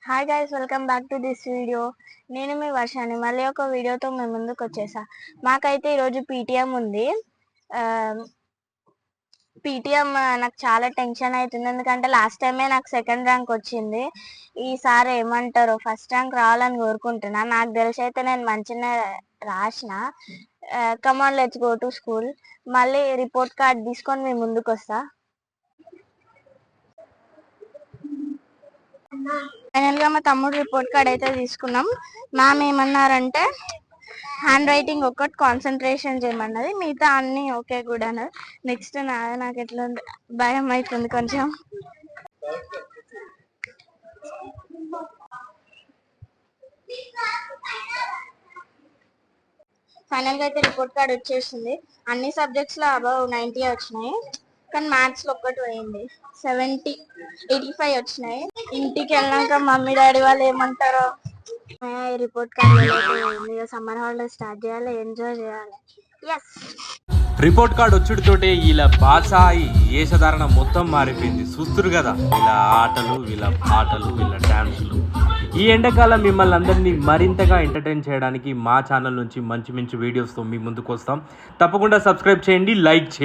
Hi guys, welcome back to this video. నేను మీ వర్షాన్ని మళ్ళీ ఒక వీడియోతో మేము ముందుకు వచ్చేసా. మాకైతే ఈరోజు పీటీఎం ఉంది. పీటీఎం నాకు చాలా టెన్షన్ అవుతుంది, ఎందుకంటే లాస్ట్ టైమే నాకు సెకండ్ ర్యాంక్ వచ్చింది. ఈసారి ఏమంటారో ఫస్ట్ ర్యాంక్ రావాలని కోరుకుంటున్నా. నాకు తెలిసి అయితే నేను మంచిగా రాసిన. Come on let's go to school. మళ్ళీ రిపోర్ట్ కార్డ్ తీసుకొని మేము ముందుకు వస్తా. ఫైనల్ గా మా తమ్ముడు రిపోర్ట్ కార్డ్ అయితే తీసుకున్నాం. మ్యామ్ ఏమన్నారంటే హ్యాండ్ రైటింగ్ ఒక్కటి కాన్సన్ట్రేషన్ చేయమన్నది, మిగతా అన్ని ఓకే కూడా అన్నది. నెక్స్ట్ నాకు ఎట్లా భయం అవుతుంది కొంచెం. ఫైనల్ గా అయితే రిపోర్ట్ కార్డ్ వచ్చేసింది. అన్ని సబ్జెక్ట్స్ లో అబౌవ్ 90 వచ్చినాయి, కానీ మ్యాథ్స్ లో ఒక్కటి పోయింది. 85 వచ్చినాయి. ఇంటికి వెళ్ళాక మమ్మీ డాడీ వాళ్ళు ఏమంటారో. Report card summer holidays start చేయాలి, ఎంజాయ్ చేయాలి. ఎస్, రిపోర్ట్ కార్డ్ వచ్చుడితోటే వీళ్ళ భాష వేషధారణ మొత్తం మారిపోయింది. చూస్తురు కదా, వీళ్ళ ఆటలు, వీళ్ళ పాటలు, వీళ్ళ డ్యాన్సులు. ఈ ఎండాకాలం మిమ్మల్ని అందరినీ మరింతగా ఎంటర్టైన్ చేయడానికి మా ఛానల్ నుంచి మంచి మంచి వీడియోస్తో మీ ముందుకు వస్తాం. తప్పకుండా సబ్స్క్రైబ్ చేయండి, లైక్ చేయండి.